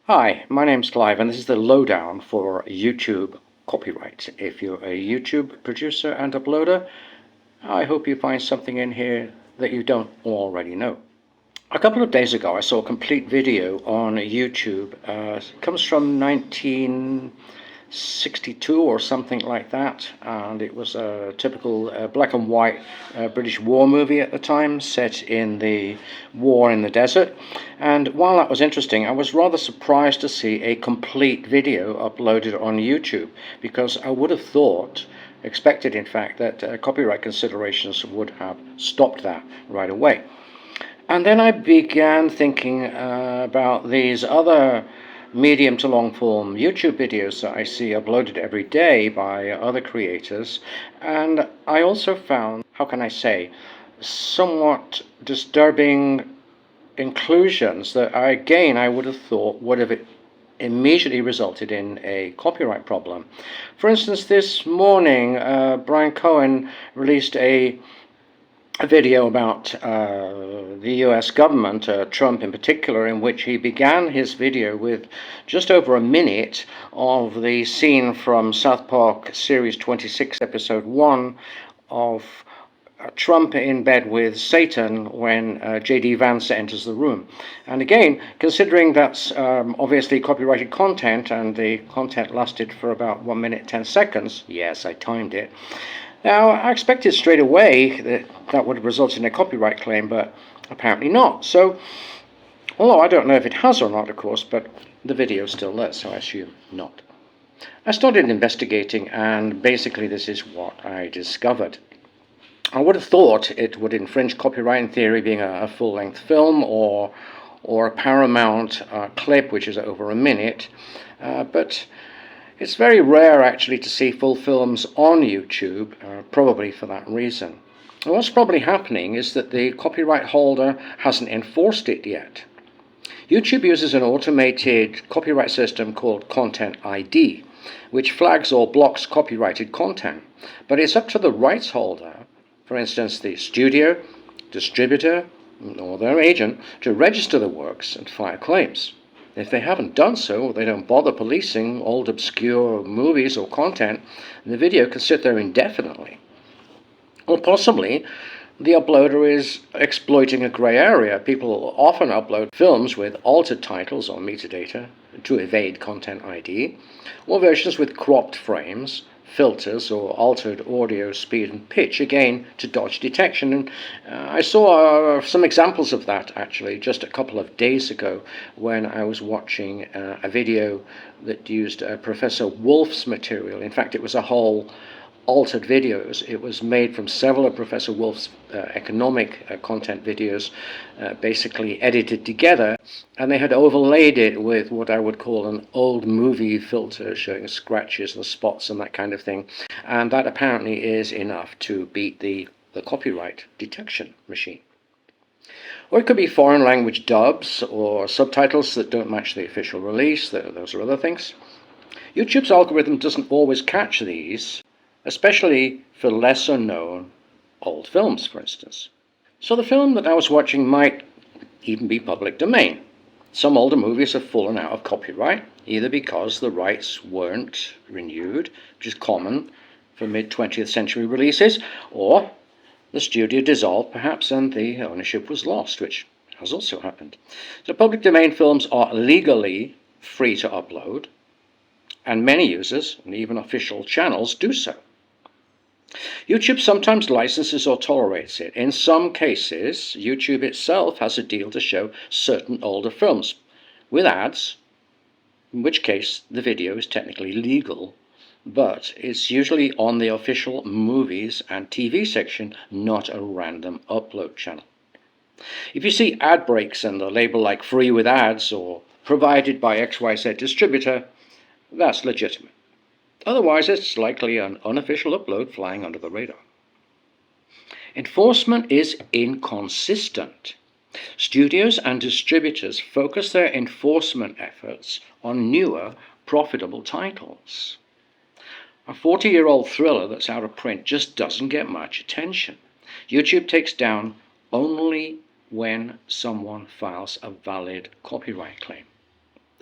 Hi, my name's Clive, and this is the lowdown for YouTube copyright. If you're a YouTube producer and uploader, I hope you find something in here that you don't already know. A couple of days ago, I saw a complete video on YouTube. It comes from 1962 or something like that, and it was a typical black and white British war movie at the time, set in the war in the desert. And while that was interesting, I was rather surprised to see a complete video uploaded on YouTube, because I would have expected in fact, that copyright considerations would have stopped that right away. And then I began thinking about these other medium to long form YouTube videos that I see uploaded every day by other creators. And I also found, how can I say, somewhat disturbing inclusions that I would have thought would have immediately resulted in a copyright problem. For instance, this morning, Brian Cohen released a video about the US government, Trump in particular, in which he began his video with just over a minute of the scene from South Park Series 26, Episode 1 of Trump in bed with Satan when J.D. Vance enters the room. And again, considering that's obviously copyrighted content, and the content lasted for about 1 minute 10 seconds, yes, I timed it. Now, I expected straight away that would result in a copyright claim, but apparently not. So, although I don't know if it has or not, of course, but the video is still there, so I assume not. I started investigating, and basically this is what I discovered. I would have thought it would infringe copyright in theory, being a full-length film or a Paramount clip, which is over a minute, but it's very rare actually to see full films on YouTube, probably for that reason. And what's probably happening is that the copyright holder hasn't enforced it yet. YouTube uses an automated copyright system called Content ID, which flags or blocks copyrighted content, but it's up to the rights holder, for instance the studio, distributor, or their agent, to register the works and file claims. If they haven't done so, or they don't bother policing old obscure movies or content, the video can sit there indefinitely. Or possibly the uploader is exploiting a grey area. People often upload films with altered titles or metadata to evade Content ID, or versions with cropped frames, filters, or altered audio speed and pitch, again to dodge detection. And I saw some examples of that actually just a couple of days ago when I was watching a video that used Professor Wolf's material. In fact, it was a whole altered videos. It was made from several of Professor Wolf's economic content videos, basically edited together, and they had overlaid it with what I would call an old movie filter showing scratches and spots and that kind of thing, and that apparently is enough to beat the copyright detection machine. Or it could be foreign language dubs or subtitles that don't match the official release. Those are other things. YouTube's algorithm doesn't always catch these, especially for lesser known old films, for instance. So the film that I was watching might even be public domain. Some older movies have fallen out of copyright, either because the rights weren't renewed, which is common for mid-20th century releases, or the studio dissolved perhaps and the ownership was lost, which has also happened. So public domain films are legally free to upload, and many users, and even official channels, do so. YouTube sometimes licenses or tolerates it. In some cases, YouTube itself has a deal to show certain older films with ads, in which case the video is technically legal, but it's usually on the official movies and TV section, not a random upload channel. If you see ad breaks and a label like free with ads or provided by XYZ distributor, that's legitimate. Otherwise, it's likely an unofficial upload flying under the radar. Enforcement is inconsistent. Studios and distributors focus their enforcement efforts on newer, profitable titles. A 40-year-old thriller that's out of print just doesn't get much attention. YouTube takes down only when someone files a valid copyright claim.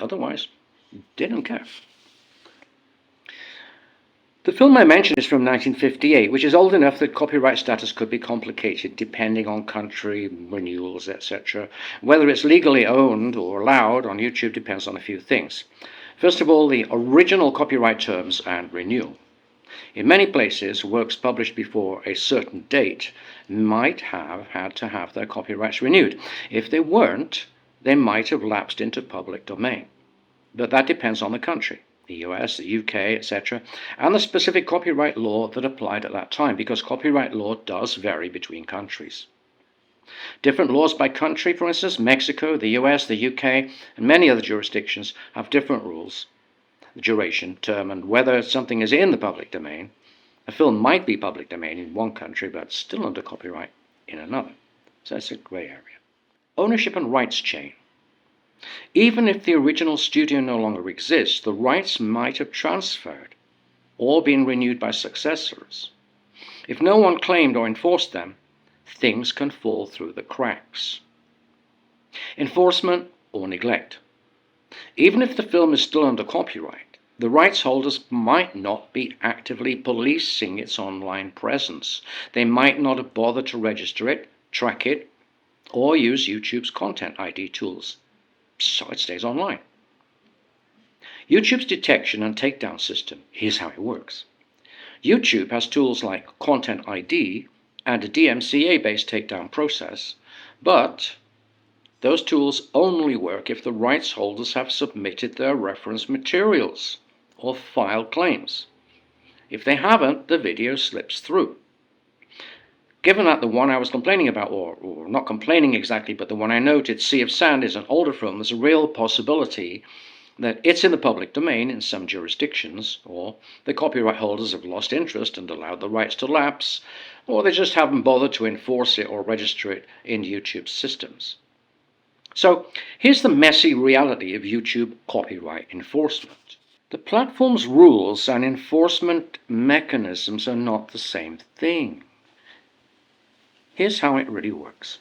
Otherwise, didn't care. The film I mentioned is from 1958, which is old enough that copyright status could be complicated depending on country, renewals, etc. Whether it's legally owned or allowed on YouTube depends on a few things. First of all, the original copyright terms and renewal. In many places, works published before a certain date might have had to have their copyrights renewed. If they weren't, they might have lapsed into public domain. But that depends on the country, the US, the UK, etc., and the specific copyright law that applied at that time, because copyright law does vary between countries. Different laws by country, for instance, Mexico, the US, the UK, and many other jurisdictions have different rules, the duration, term, and whether something is in the public domain. A film might be public domain in one country, but still under copyright in another. So it's a grey area. Ownership and rights chain. Even if the original studio no longer exists, the rights might have transferred or been renewed by successors. If no one claimed or enforced them, things can fall through the cracks. Enforcement or neglect. Even if the film is still under copyright, the rights holders might not be actively policing its online presence. They might not have bothered to register it, track it, or use YouTube's Content ID tools, so it stays online. YouTube's detection and takedown system, here's how it works. YouTube has tools like Content ID and a DMCA-based takedown process, but those tools only work if the rights holders have submitted their reference materials or filed claims. If they haven't, the video slips through. Given that the one I was complaining about, or not complaining exactly, but the one I noted, Sea of Sand, is an older film, there's a real possibility that it's in the public domain in some jurisdictions, or the copyright holders have lost interest and allowed the rights to lapse, or they just haven't bothered to enforce it or register it in YouTube's systems. So here's the messy reality of YouTube copyright enforcement. The platform's rules and enforcement mechanisms are not the same thing. Here's how it really works.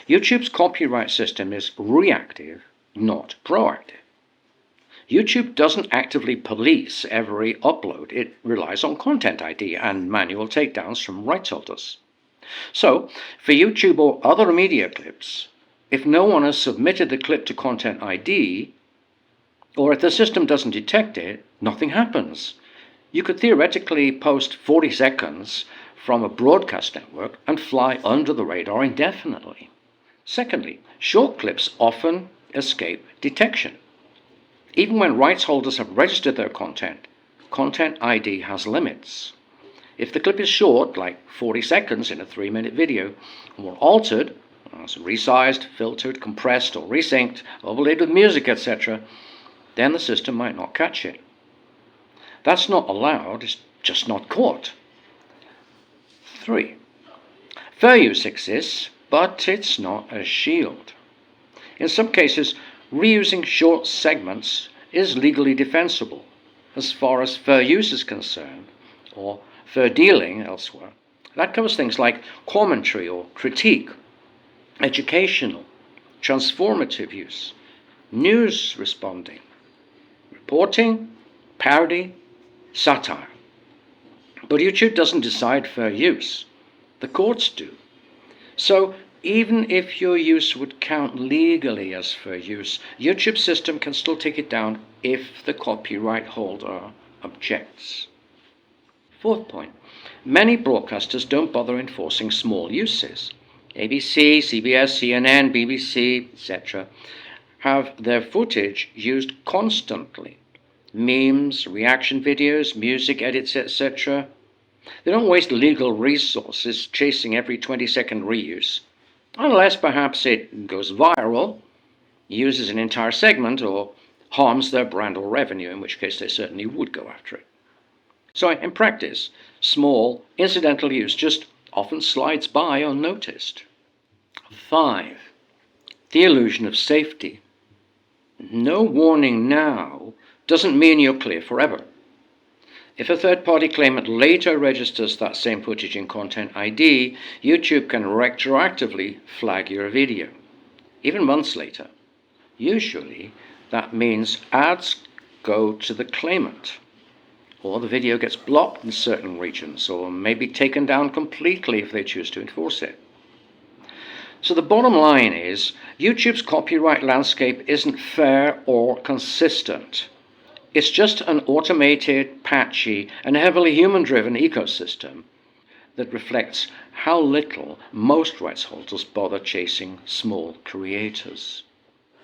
YouTube's copyright system is reactive, not proactive. YouTube doesn't actively police every upload. It relies on Content ID and manual takedowns from rights holders. So, for YouTube or other media clips, if no one has submitted the clip to Content ID, or if the system doesn't detect it, nothing happens. You could theoretically post 40 seconds from a broadcast network and fly under the radar indefinitely. Secondly, short clips often escape detection. Even when rights holders have registered their content, Content ID has limits. If the clip is short, like 40 seconds in a 3-minute video, or altered, resized, filtered, compressed, or resynced, overlaid with music, etc., then the system might not catch it. That's not allowed, it's just not caught. 3. Fair use exists, but it's not a shield. In some cases, reusing short segments is legally defensible as far as fair use is concerned, or fair dealing elsewhere. That covers things like commentary or critique, educational, transformative use, news responding, reporting, parody, satire. But YouTube doesn't decide fair use. The courts do. So even if your use would count legally as fair use, YouTube's system can still take it down if the copyright holder objects. 4th point, many broadcasters don't bother enforcing small uses. ABC, CBS, CNN, BBC, etc. have their footage used constantly. Memes, reaction videos, music edits, etc. They don't waste legal resources chasing every 20-second reuse, unless perhaps it goes viral, uses an entire segment, or harms their brand or revenue, in which case they certainly would go after it. So in practice, small, incidental use just often slides by unnoticed. 5. The illusion of safety. No warning now doesn't mean you're clear forever. If a third-party claimant later registers that same footage in Content ID, YouTube can retroactively flag your video, even months later. Usually, That means ads go to the claimant, or the video gets blocked in certain regions, or maybe taken down completely if they choose to enforce it. So the bottom line is, YouTube's copyright landscape isn't fair or consistent. It's just an automated, patchy, and heavily human-driven ecosystem that reflects how little most rights holders bother chasing small creators.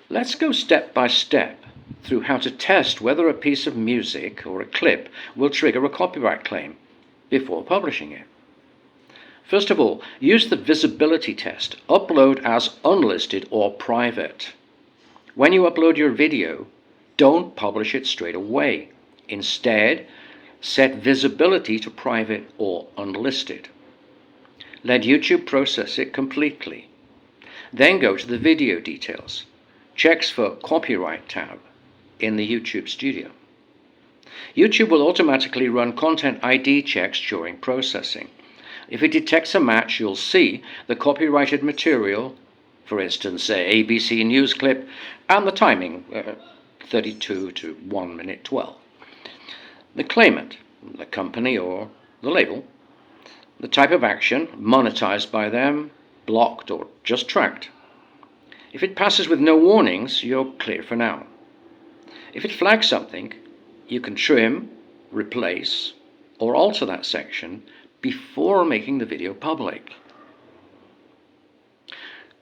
Let's go step by step through how to test whether a piece of music or a clip will trigger a copyright claim before publishing it. First of all, use the visibility test. Upload as unlisted or private. When you upload your video, don't publish it straight away. Instead, set visibility to private or unlisted. Let YouTube process it completely. Then go to the video details. Checks for Copyright tab in the YouTube Studio. YouTube will automatically run Content ID checks during processing. If it detects a match, you'll see the copyrighted material, for instance, ABC News clip, and the timing, 32 to 1 minute 12. The claimant, the company or the label, the type of action, monetized by them, blocked or just tracked. If it passes with no warnings, you're clear for now. If it flags something, you can trim, replace, or alter that section before making the video public.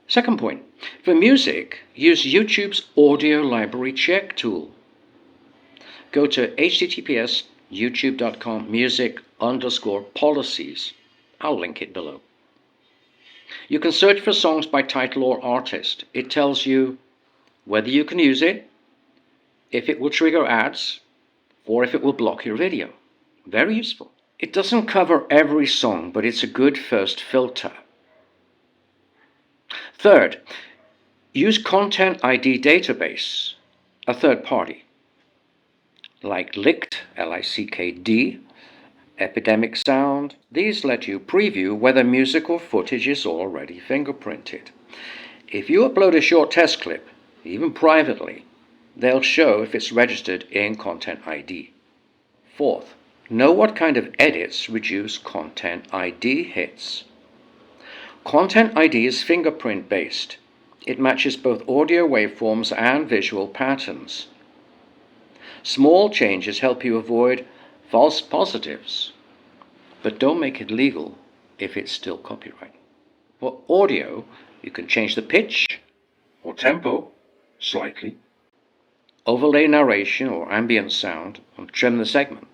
Second point, for music, use YouTube's audio library check tool. Go to https://youtube.com/music_policies. I'll link it below. You can search for songs by title or artist. It tells you whether you can use it, if it will trigger ads, or if it will block your video. Very useful. It doesn't cover every song, but it's a good first filter. Third, use Content ID database, a third party, like Lickd, L-I-C-K-D, Epidemic Sound. These let you preview whether music or footage is already fingerprinted. If you upload a short test clip, even privately, they'll show if it's registered in Content ID. Fourth, know what kind of edits reduce Content ID hits. Content ID is fingerprint based. It matches both audio waveforms and visual patterns. Small changes help you avoid false positives, but don't make it legal if it's still copyright. For audio, you can change the pitch or tempo slightly, overlay narration or ambient sound, and trim the segment.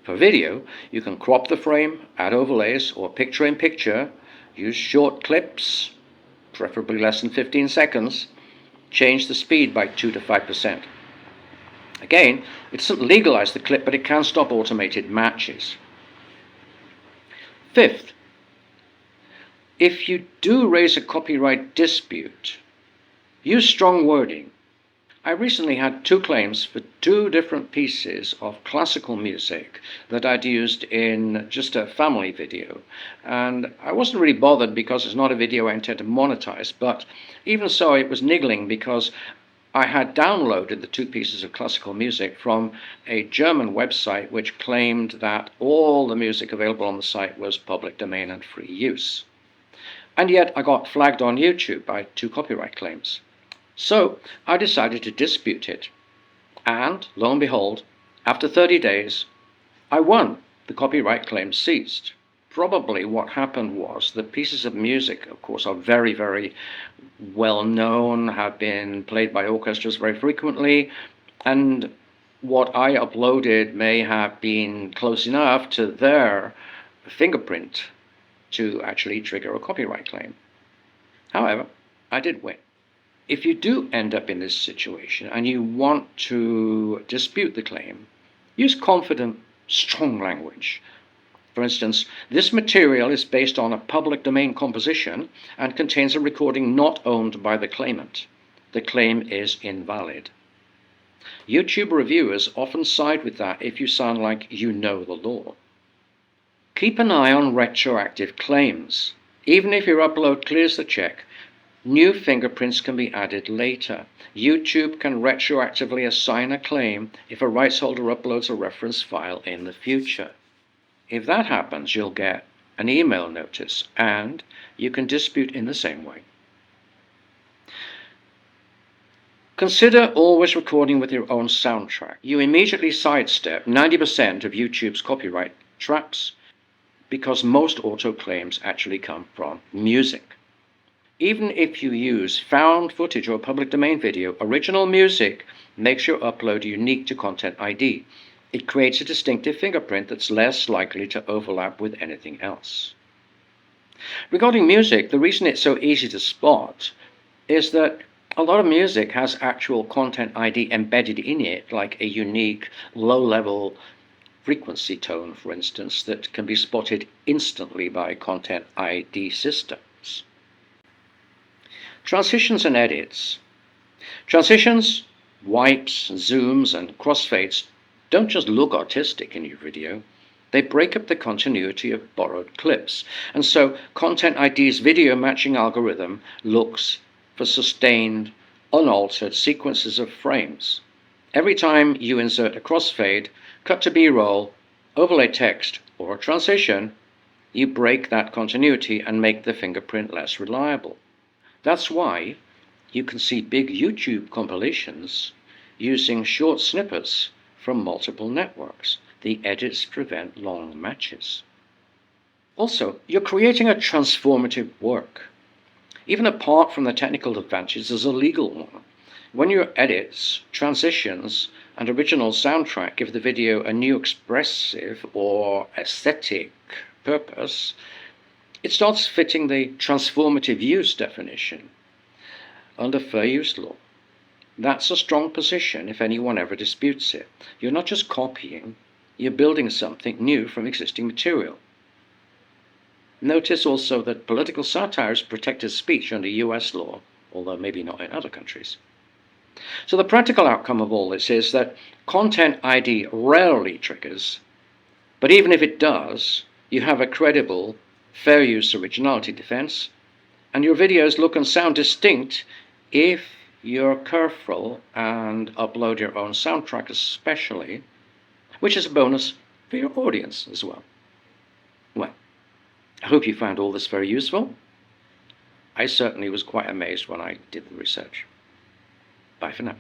For video, you can crop the frame, add overlays, or picture-in-picture, use short clips, preferably less than 15 seconds, change the speed by 2 to 5%. Again, it doesn't legalize the clip, but it can stop automated matches. Fifth, if you do raise a copyright dispute, use strong wording. I recently had 2 claims for 2 different pieces of classical music that I'd used in just a family video. And I wasn't really bothered because it's not a video I intend to monetize, but even so, it was niggling because I had downloaded the 2 pieces of classical music from a German website which claimed that all the music available on the site was public domain and free use. And yet I got flagged on YouTube by 2 copyright claims. So I decided to dispute it, and lo and behold, after 30 days, I won. The copyright claim ceased. Probably what happened was the pieces of music, of course, are very, very well known, have been played by orchestras very frequently, and what I uploaded may have been close enough to their fingerprint to actually trigger a copyright claim. However, I did win. If you do end up in this situation and you want to dispute the claim, use confident, strong language. For instance, this material is based on a public domain composition and contains a recording not owned by the claimant. The claim is invalid. YouTube reviewers often side with that if you sound like you know the law. Keep an eye on retroactive claims. Even if your upload clears the check, New fingerprints can be added later. YouTube can retroactively assign a claim if a rights holder uploads a reference file in the future. If that happens, you'll get an email notice, and you can dispute in the same way. Consider always recording with your own soundtrack. You immediately sidestep 90% of YouTube's copyright traps because most auto claims actually come from music. Even if you use found footage or public domain video, original music makes your upload unique to Content ID. It creates a distinctive fingerprint that's less likely to overlap with anything else. Regarding music, the reason it's so easy to spot is that a lot of music has actual Content ID embedded in it, like a unique low-level frequency tone, for instance, that can be spotted instantly by Content ID systems. Transitions and edits. Transitions, wipes, zooms, and crossfades don't just look artistic in your video. They break up the continuity of borrowed clips. And so Content ID's video matching algorithm looks for sustained, unaltered sequences of frames. Every time you insert a crossfade, cut to B-roll, overlay text, or a transition, you break that continuity and make the fingerprint less reliable. That's why you can see big YouTube compilations using short snippets from multiple networks. The edits prevent long matches. Also, you're creating a transformative work. Even apart from the technical advantages, there's a legal one. When your edits, transitions, and original soundtrack give the video a new expressive or aesthetic purpose, it starts fitting the transformative use definition under fair use law. That's a strong position if anyone ever disputes it. You're not just copying, you're building something new from existing material. Notice also that political satire is protected speech under US law, although maybe not in other countries. So the practical outcome of all this is that Content ID rarely triggers, but even if it does, you have a credible fair use originality defense, and your videos look and sound distinct if you're careful and upload your own soundtrack especially, which is a bonus for your audience as well. Well, I hope you found all this very useful. I certainly was quite amazed when I did the research. Bye for now.